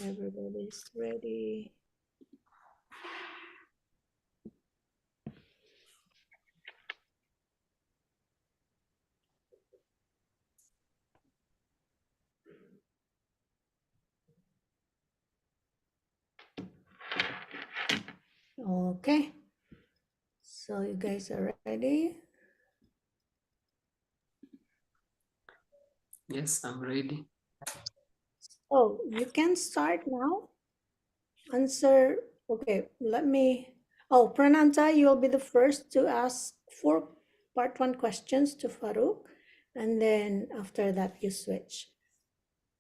Everybody's ready. Okay. So you guys are ready? Yes, I'm ready. Oh, you can start now. Answer. Okay, let me. Oh, Prananta, you'll be the first to ask 4 part 1 questions to Farouk. And then after that, you switch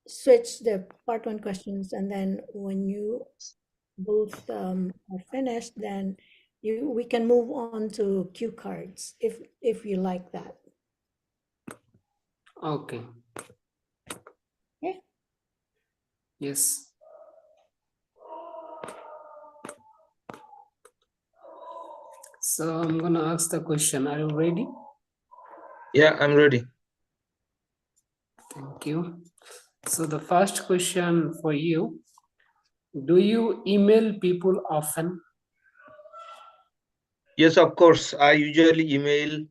the part 1 questions. And then when you both are finished, then we can move on to cue cards if you like that. Okay. Okay. Yes. So I'm gonna ask the question. Are you ready? Yeah, I'm ready. Thank you. So the first question for you, do you email people often? Yes, of course. I usually email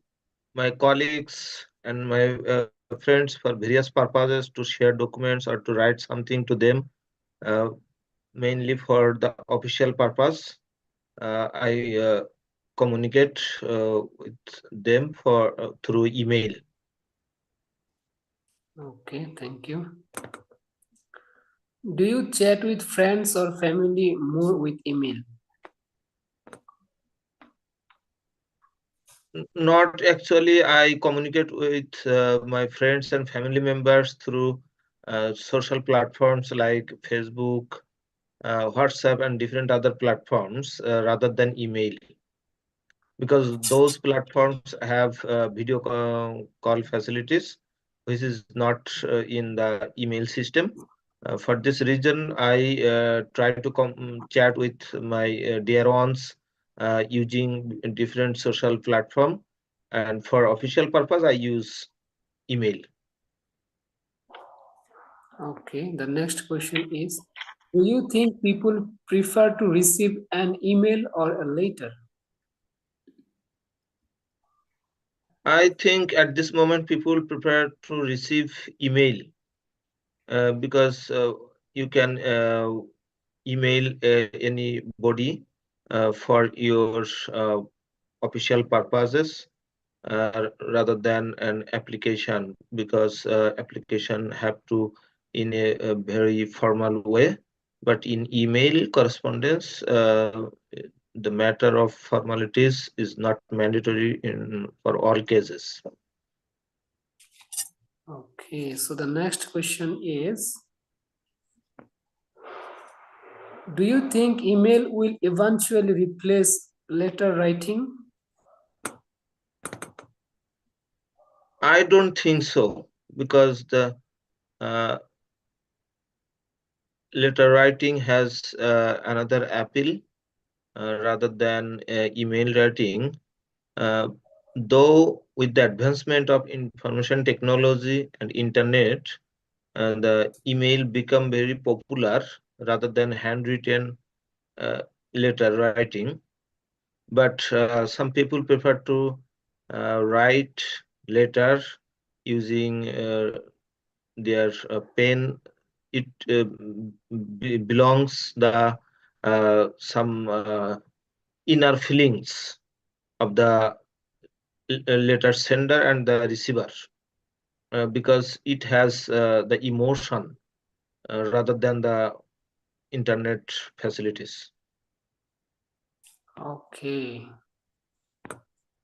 my colleagues and my friends for various purposes to share documents or to write something to them, uh, mainly for the official purpose. I communicate with them for through email. Okay, thank you. Do you chat with friends or family more with email? Not actually. I communicate with my friends and family members through social platforms like Facebook, WhatsApp, and different other platforms rather than email, because those platforms have video call facilities, which is not in the email system. For this reason, I try to chat with my dear ones using different social platform, and for official purpose, I use email. Okay, the next question is, do you think people prefer to receive an email or a letter? I think at this moment people prefer to receive email because you can email anybody for your uh, official purposes rather than an application, because application have to in a very formal way, but in email correspondence the matter of formalities is not mandatory in for all cases. Okay, so the next question is, do you think email will eventually replace letter writing? I don't think so, because the uh, letter writing has another appeal rather than email writing. Uh, though with the advancement of information technology and internet, the email become very popular rather than handwritten uh, letter writing. But some people prefer to write letter using their pen. It belongs the some inner feelings of the letter sender and the receiver, because it has the emotion rather than the internet facilities. Okay,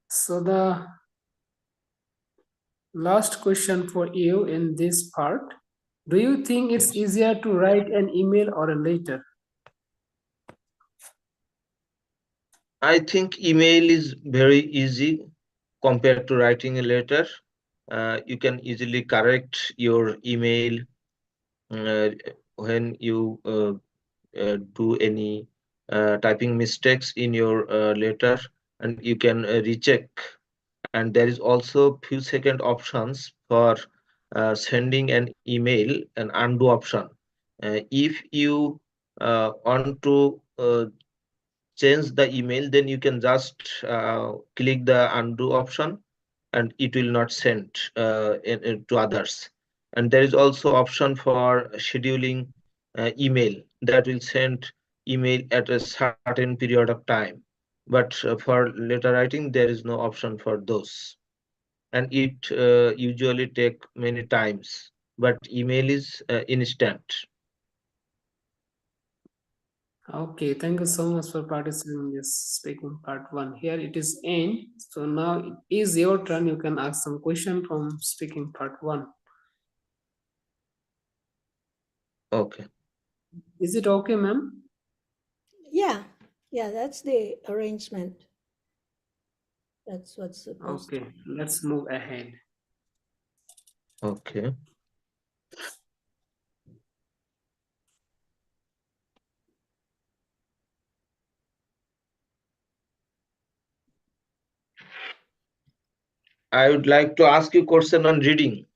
so the last question for you in this part, do you think it's Yes. easier to write an email or a letter? I think email is very easy compared to writing a letter. You can easily correct your email uh, when you do any typing mistakes in your letter, and you can recheck. And there is also few second options for sending an email, an undo option. If you want to change the email, then you can just click the undo option, and it will not send to others. And there is also option for scheduling email that will send email at a certain period of time. But for letter writing, there is no option for those, and it usually take many times. But email is instant. Okay, thank you so much for participating in this speaking part one. Here it is end. So now it is your turn. You can ask some question from speaking part one. Okay. Is it okay, ma'am? Yeah, yeah, that's the arrangement. That's what's supposed to. Okay, let's move ahead. Okay. I would like to ask you a question on reading.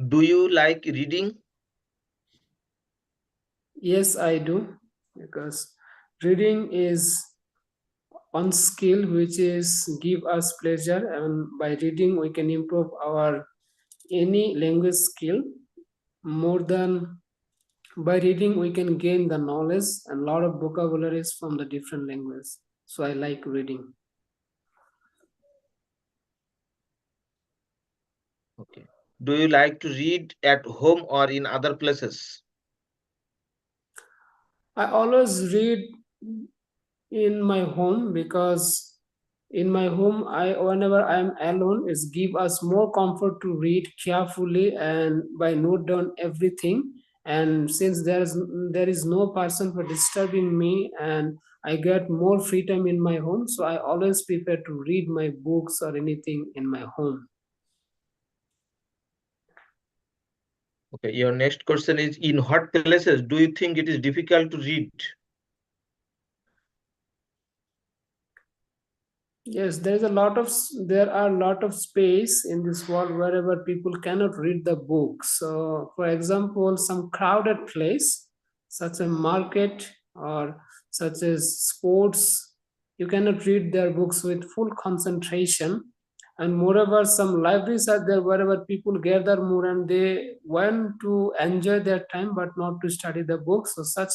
Do you like reading? Yes, I do, because reading is one skill which is give us pleasure, and by reading we can improve our any language skill more than by reading we can gain the knowledge and lot of vocabularies from the different languages. So I like reading. Okay. Do you like to read at home or in other places? I always read in my home, because in my home I whenever I'm alone is give us more comfort to read carefully and by note down everything. And since there is no person for disturbing me, and I get more free time in my home, so I always prefer to read my books or anything in my home. Okay. Your next question is, in what places do you think it is difficult to read? Yes, there are a lot of space in this world wherever people cannot read the book. So, for example, some crowded place, such a market or such as sports, you cannot read their books with full concentration. And moreover, some libraries are there wherever people gather more and they want to enjoy their time but not to study the books. So, such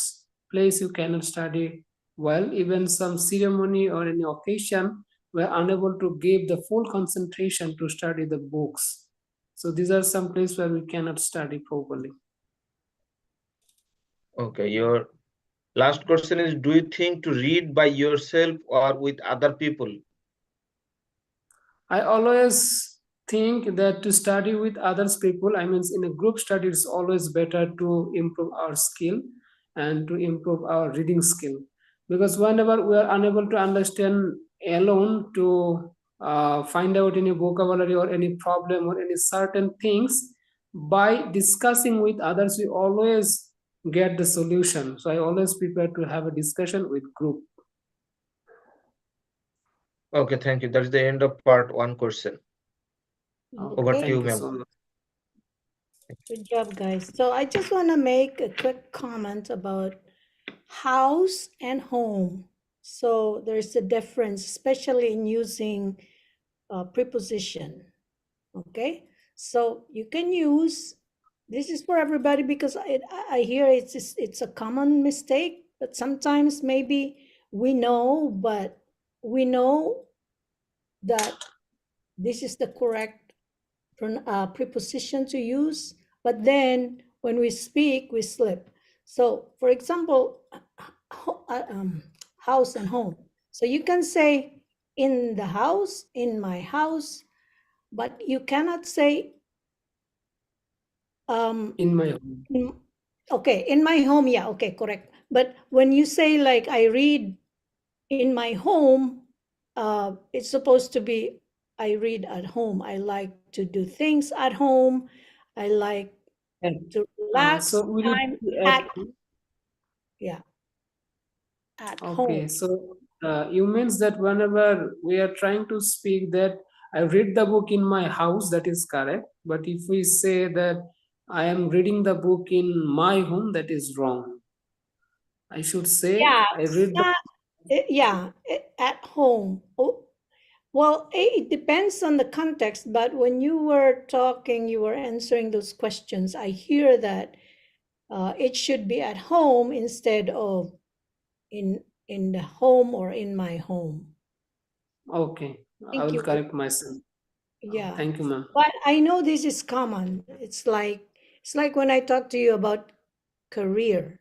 place you cannot study well. Even some ceremony or any occasion, were unable to give the full concentration to study the books. So these are some places where we cannot study properly. Okay. Your last question is, do you think to read by yourself or with other people? I always think that to study with others people, I mean, in a group study, it's always better to improve our skill and to improve our reading skill. Because whenever we are unable to understand alone to find out any vocabulary or any problem or any certain things, by discussing with others, we always get the solution. So I always prefer to have a discussion with group. Okay. Thank you. That's the end of part one question. Over Okay, to Okay, you, thank you ma'am. so much. good job, guys. So I just want to make a quick comment about house and home. So there's a difference, especially in using preposition. Okay, so you can use, this is for everybody because I hear it's a common mistake, but sometimes maybe we know, but we know that this is the correct preposition to use, but then when we speak, we slip. So, for example, house and home. So you can say in the house, in my house, but you cannot say um, In my home. in, okay, in my home. Yeah, okay, correct. But when you say like I read in my home, it's supposed to be I read at home. I like to do things at home. I like And, to relax so will it time be at at, home? yeah, at Okay, home. so you means that whenever we are trying to speak that I read the book in my house, that is correct. But if we say that I am reading the book in my home, that is wrong. I should say Yeah, I read the. yeah, at home. Oh, well, it depends on the context, but when you were talking, you were answering those questions. I hear that it should be at home instead of in the home or in my home. Okay, I Thank will you. correct myself. Yeah, Thank you, ma'am. but I know this is common. It's like when I talk to you about career.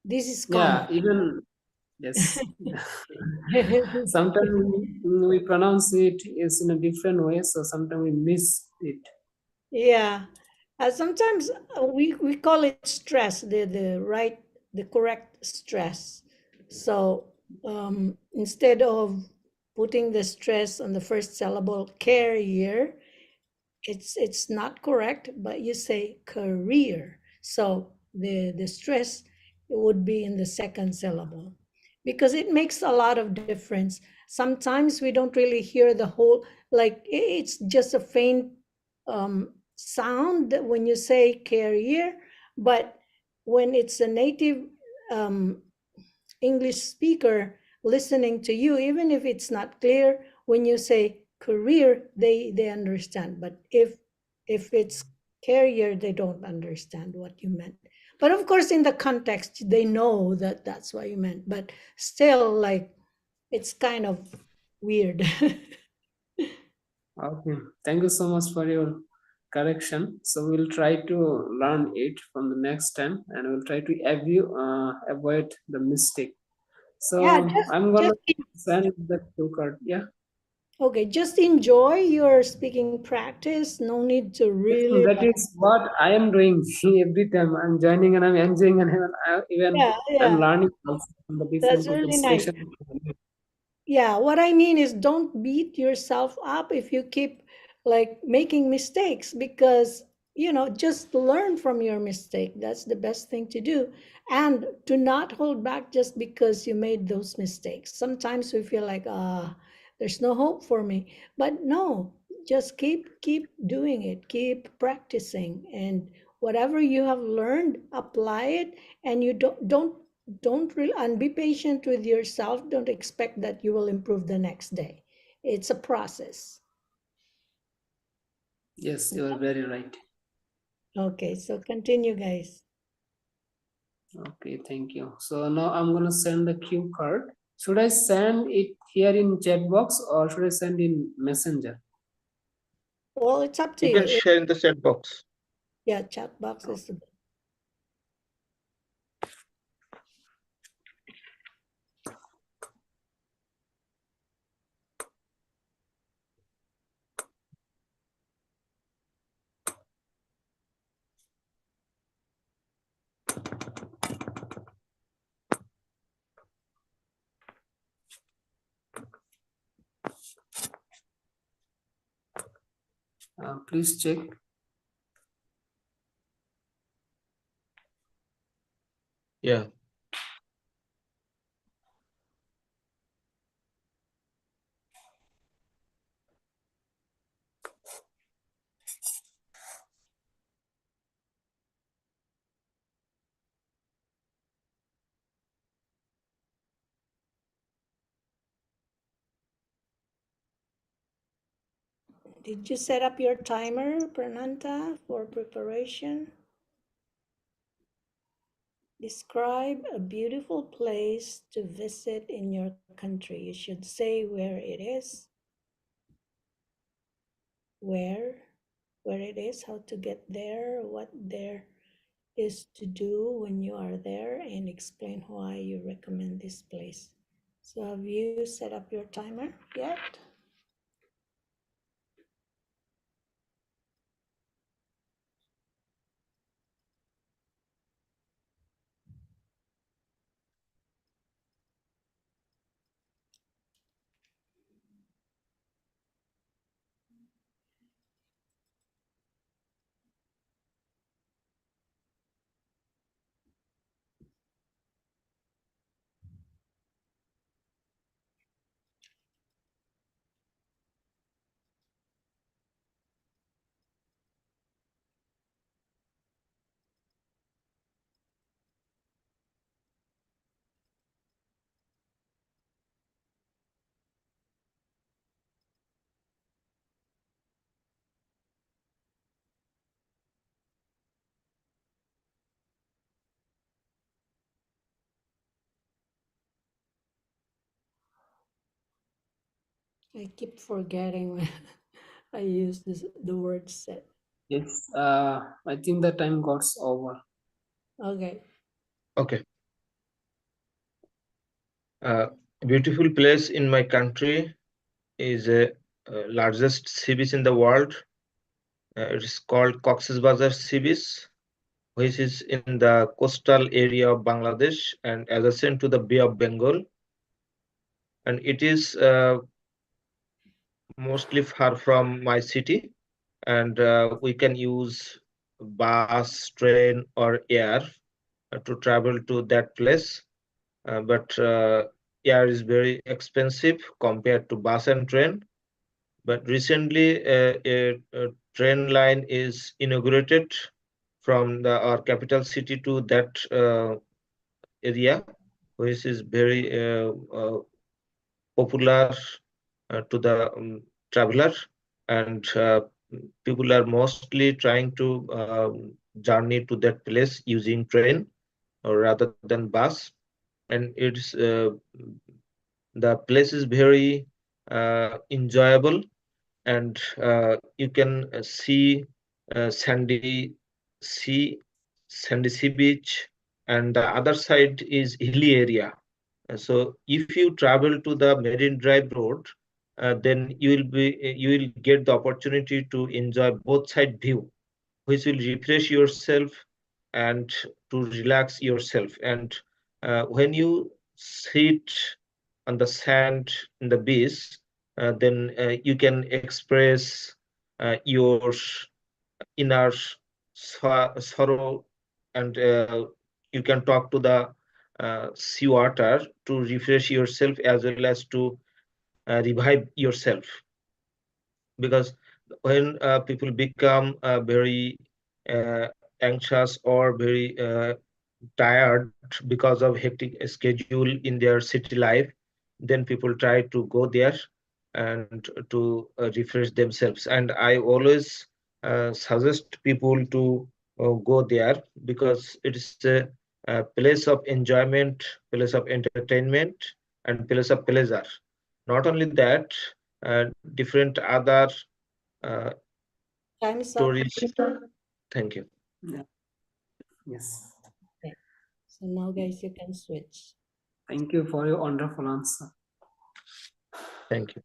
This is Yeah, common. even yes. Sometimes we pronounce it is in a different way, so sometimes we miss it. Yeah. Sometimes we call it stress, the correct stress. So instead of putting the stress on the first syllable carrier, it's not correct, but you say career. So the stress would be in the second syllable because it makes a lot of difference. Sometimes we don't really hear the whole, like it's just a faint sound that when you say career, but when it's a native um, English speaker listening to you, even if it's not clear, when you say career, they understand. But if it's career, they don't understand what you meant. But of course, in the context, they know that that's what you meant. But still, like it's kind of weird. Okay, thank you so much for your correction. So we'll try to learn it from the next time, and we'll try to avoid the mistake. Yeah, So I'm gonna just send the cue card. Yeah, okay. Just enjoy your speaking practice. No need to yes, really that like. is what I am doing every time. I'm joining and I'm enjoying, and even Yeah, I'm yeah. learning also from the different That's people, really nice. especially. Yeah, what I mean is don't beat yourself up if you keep like making mistakes because just learn from your mistake. That's the best thing to do. And do not hold back just because you made those mistakes. Sometimes we feel like there's no hope for me. But no, just keep doing it. Keep practicing and whatever you have learned, apply it and you don't really and be patient with yourself. Don't expect that you will improve the next day. It's a process. Yes, you are very right. Okay, so continue, guys. Okay, thank you. So now I'm gonna send the cue card. Should I send it here in chat box or should I send in messenger? Well, it's up to You you. can share in the chat box. Yeah, chat box Oh, is the please check. Yeah. Did you set up your timer, Prananta, for preparation? Describe a beautiful place to visit in your country. You should say where it is, where where it is, how to get there, what there is to do when you are there, and explain why you recommend this place. So have you set up your timer yet? I keep forgetting when I use the word sit. Yes, I think the time got over. Okay. Okay. Uh, Beautiful place in my country is a largest sea beach in the world. It is called Cox's Bazar Sea Beach, which is in the coastal area of Bangladesh and adjacent to the Bay of Bengal. And it is mostly far from my city. And we can use bus, train, or air to travel to that place. But air is very expensive compared to bus and train. But recently, a train line is inaugurated from our capital city to that area, which is very popular to the traveler, and people are mostly trying to journey to that place using train or rather than bus, and it's the place is very enjoyable, and you can see sandy sea, sandy sea beach, and the other side is hilly area. So if you travel to the Marine Drive road, then you will get the opportunity to enjoy both side view, which will refresh yourself and to relax yourself. And when you sit on the sand in the beach, then you can express your inner sorrow, and you can talk to the seawater to refresh yourself as well as to revive yourself. Because when people become very uh, anxious or very tired because of hectic schedule in their city life, then people try to go there and to refresh themselves. And I always suggest people to go there because it is a place of enjoyment, place of entertainment, and place of pleasure. Not only that, different other uh, Time's up. tourist. Thank you. Yeah. Yes. Okay. So now, guys, you can switch. Thank you for your wonderful answer. Thank you.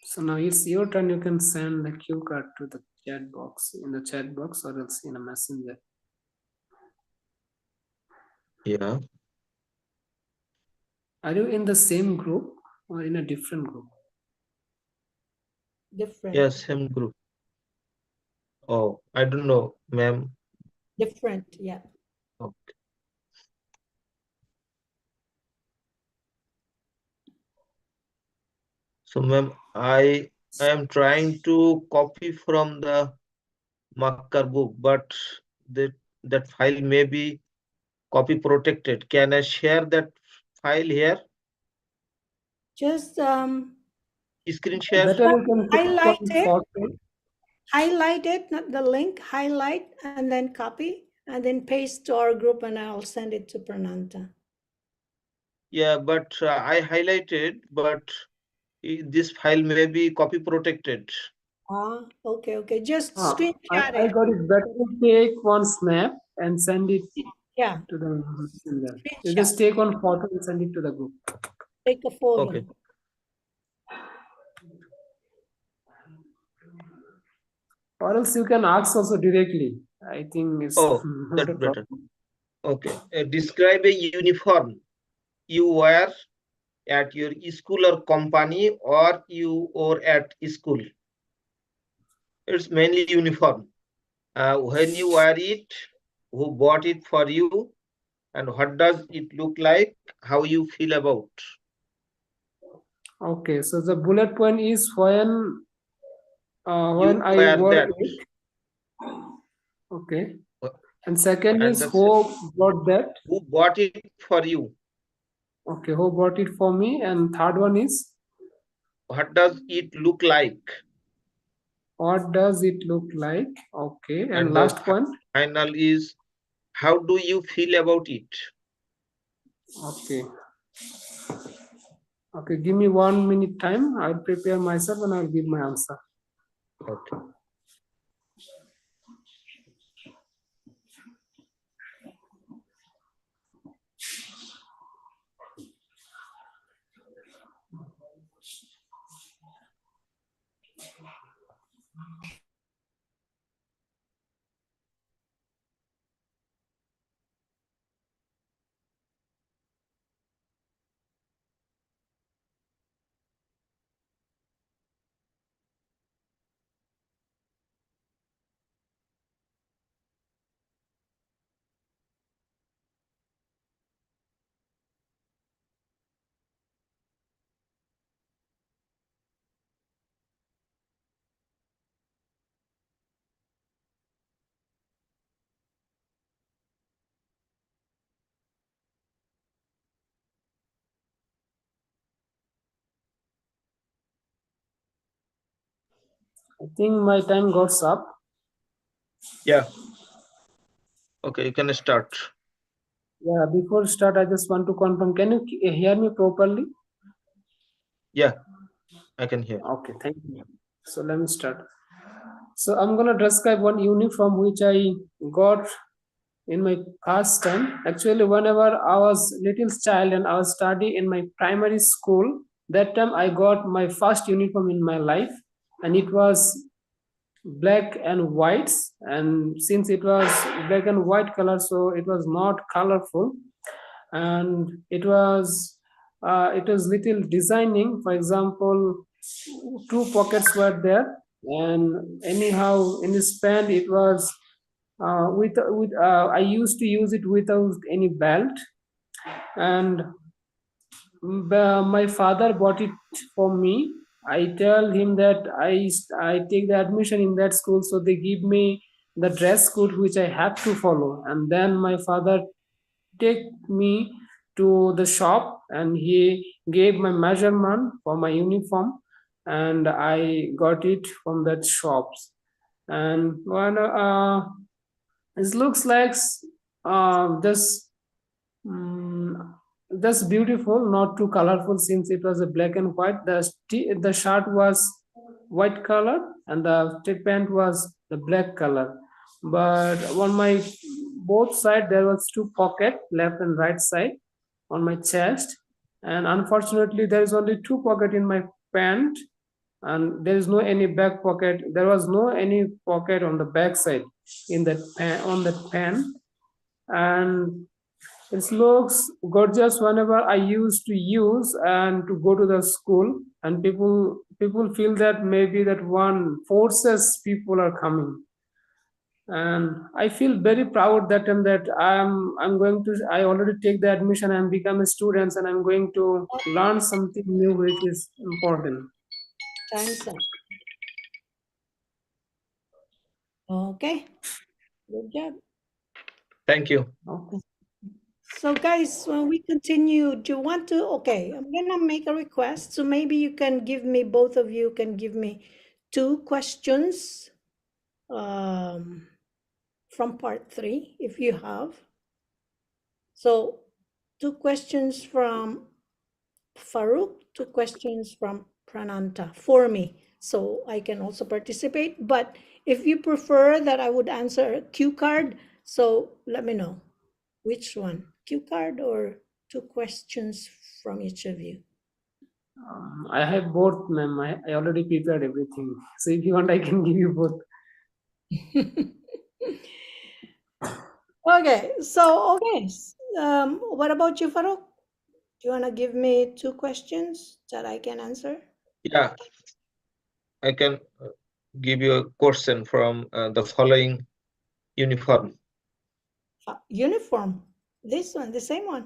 So now it's your turn. You can send the cue card to the chat box, in the chat box, or else in a messenger. Yeah. Are you in the same group or in a different group? Different. Yeah, same group. Oh, I don't know, ma'am. Different. Yeah. Okay. So, ma'am, I am trying to copy from the Makkar book, but that that file may be copy protected. Can I share that file here? Just Screen share? Better you can click highlight on it. photo. Highlight it, not the link. Highlight and then copy and then paste to our group, and I'll send it to Prananta. Yeah, but I highlighted, but this file may be copy protected. Ah, okay, okay. Just Ah, screenshot I it. got it. Better you take one snap and send it Yeah, to the messenger. You screenshot. just take one photo and send it to the group. Take a photo. Okay. Or else you can ask also directly. I think it's Oh, not that's a better. problem. Okay. Describe a uniform you wear at your school or company, or you wore at school. It's mainly uniform. When you wear it, who bought it for you, and what does it look like, how you feel about. Okay, so the bullet point is when You I wear wore that. it. Okay. Uh, And second and is that's who bought that. who bought it for you. Okay, who bought it for me? And third one is What does it look like? what does it look like? Okay, and And the last point. final is how do you feel about it? Okay. Okay, give me 1 minute time. I'll prepare myself and I'll give my answer. Okay. I think my time got up. Yeah. Okay, you can start. Yeah, before start, I just want to confirm. Can you hear me properly? Yeah, I can hear. Okay, thank you. So let me start. So I'm gonna describe one uniform which I got in my past time. Actually, whenever I was little child and I was study in my primary school, that time I got my first uniform in my life, and it was black and whites. And since it was black and white color, so it was not colorful, and it was little designing. For example, two pockets were there, and anyhow in this pant it was with I used to use it without any belt, and my father bought it for me. I tell him that I take the admission in that school, so they give me the dress code which I have to follow, and then my father take me to the shop and he gave my measurement for my uniform, and I got it from that shops. And when it looks like just mm, just beautiful, not too colorful, since it was a black and white. The shirt was white color and the straight pant was the black color. But on my both side there was two pocket, left and right side on my chest, and unfortunately there is only two pocket in my pant, and there is no any back pocket. There was no any pocket on the back side in that on that pant, and it looks gorgeous whenever I used to use and to go to the school, and people feel that maybe that one forces people are coming, and I feel very proud that time that I'm going to I already take the admission and become a student, and I'm going to learn something new which is important. Time's up. Okay, good job. Thank you. Okay. So guys, when we continue, do you want to, okay, I'm gonna make a request. So maybe you can give me, both of you can give me two questions from part 3, if you have. So two questions from Farouk, two questions from Prananta for me. So I can also participate. But if you prefer that I would answer a cue card, so let me know. Which one? Cue card or two questions from each of you? I have both, ma'am. I already prepared everything. So if you want, I can give you both. Okay, so okay. What about you, Farouk? Do you want to give me two questions that I can answer? Yeah, I can give you a question from the following uniform. Uniform. This one, the same one.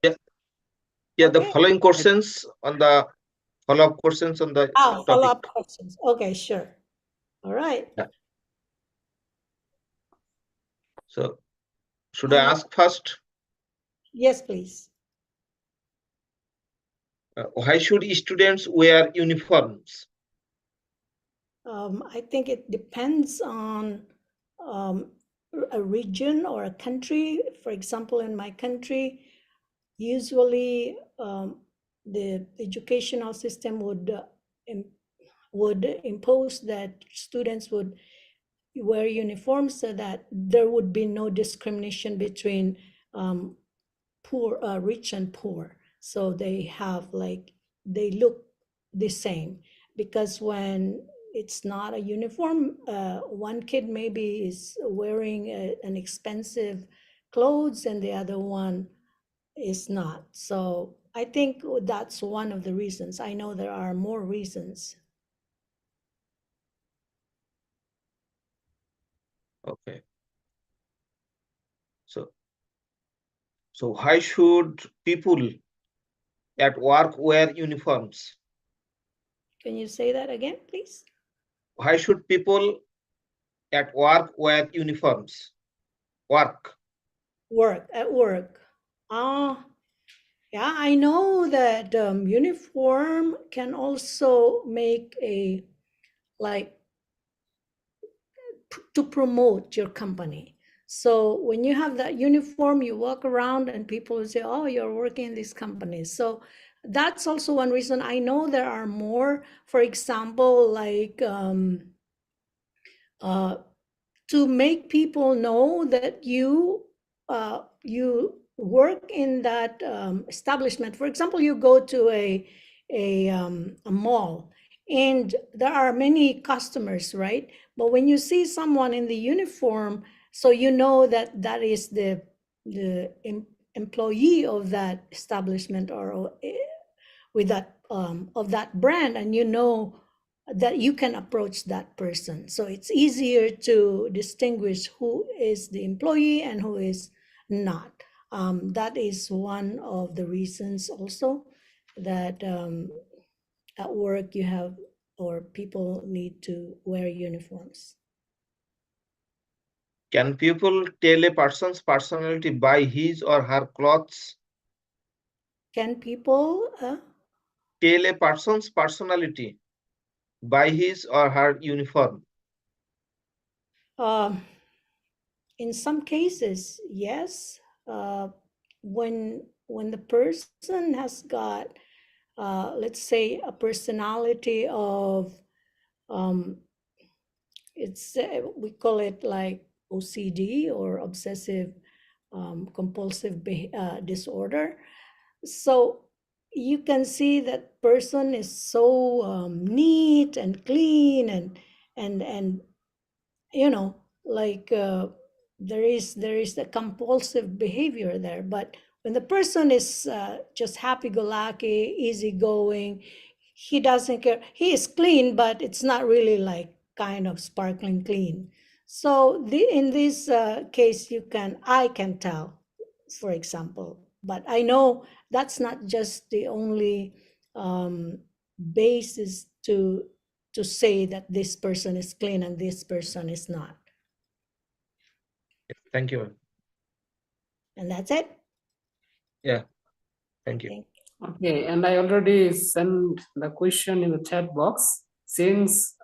Yeah, yeah, the Okay. following questions on the follow-up questions on the topic. Follow-up questions. Okay, sure. All right. Yeah. So, should I And ask first? yes, please. Why should students wear uniforms? I think it depends on um, a region or a country. For example, in my country, usually the educational system would impose that students would wear uniforms so that there would be no discrimination between um, rich and poor. So they have like, they look the same, because when it's not a uniform, one kid maybe is wearing an expensive clothes and the other one is not. So I think that's one of the reasons. I know there are more reasons. Okay. So, so why should people at work wear uniforms? Can you say that again, please? Why should people at work wear uniforms? Work. Work, at work. Ah, yeah, I know that uniform can also make a, like, to promote your company. So when you have that uniform, you walk around and people will say, "Oh, you're working in this company." So that's also one reason. I know there are more. For example, like uh, to make people know that you work in that establishment. For example, you go to a mall and there are many customers, right? But when you see someone in the uniform, so you know that that is the employee of that establishment, or with that of that brand, and you know that you can approach that person, so it's easier to distinguish who is the employee and who is not. That is one of the reasons also that at work you have, or people need to wear uniforms. Can people tell a person's personality by his or her clothes? Can people Tell a person's personality by his or her uniform. um in some cases, yes. uh, when the person has got, let's say, a personality of, um, it's we call it like OCD, or obsessive compulsive disorder. So you can see that person is so neat and clean, and you know, like there is a compulsive behavior there. But when the person is just happy-go-lucky, easygoing, he doesn't care, he is clean, but it's not really like kind of sparkling clean. So in this case, I can tell, for example. But I know that's not just the only um, basis to say that this person is clean and this person is not. Thank you, ma'am. And that's it. Yeah, thank you. Thank Okay, and I already sent the question in the chat box. Since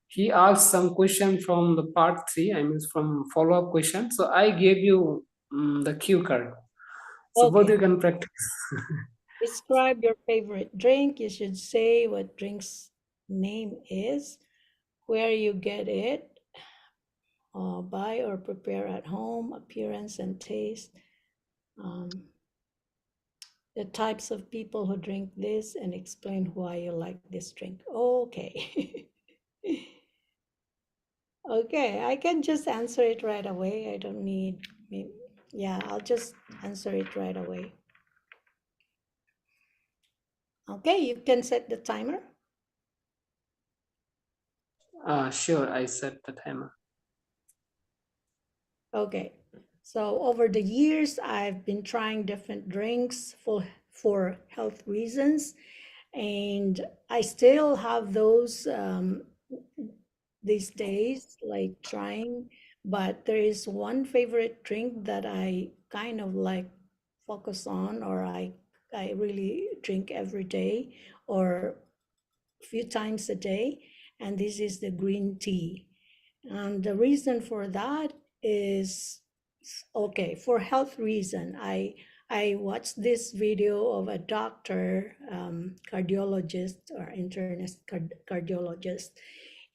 he asked some question from the part 3, I mean from follow-up question, so I gave you the cue card. So both Okay. you can practice. Describe your favorite drink. You should say what drink's name is, where you get it, buy or prepare at home, appearance and taste, um, the types of people who drink this, and explain why you like this drink. Okay. Okay, I can just answer it right away. I don't need, yeah, I'll just answer it right away. Okay, you can set the timer. Sure, I set the timer. Okay, so over the years, I've been trying different drinks for health reasons, and I still have those these days, like trying. But there is one favorite drink that I kind of like focus on, or I really drink every day or a few times a day, and this is the green tea. And the reason for that is, okay, for health reason, I I watched this video of a doctor, cardiologist or internist cardiologist,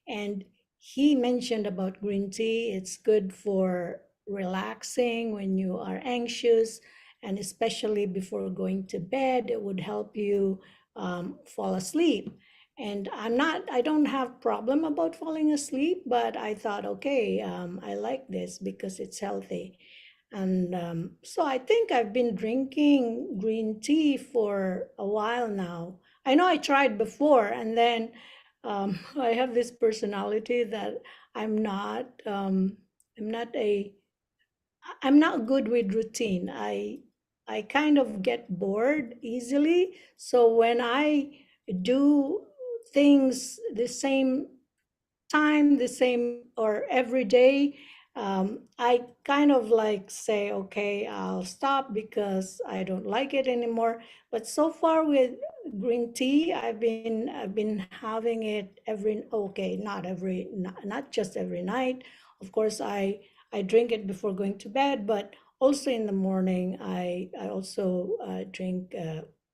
and he mentioned about green tea. It's good for relaxing when you are anxious, and especially before going to bed, it would help you fall asleep. And I don't have problem about falling asleep, but I thought, okay, I like this because it's healthy. And so I think I've been drinking green tea for a while now. I know I tried before, and then I have this personality that I'm not I'm not a I'm not good with routine. I kind of get bored easily. So when I do things the same time, the same or every day, I kind of like say, okay, I'll stop because I don't like it anymore. But so far with green tea, I've been having it every, okay, not just every night. Of course, I drink it before going to bed, but also in the morning, I also drink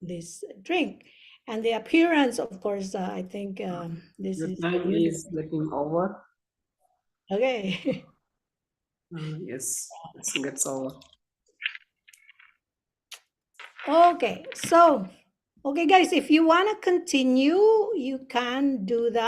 this drink. And the appearance, of course, I think this The is time is beautiful. getting over. Okay. Yes, it gets over. Okay. So, okay, guys, if you want to continue, you can do that.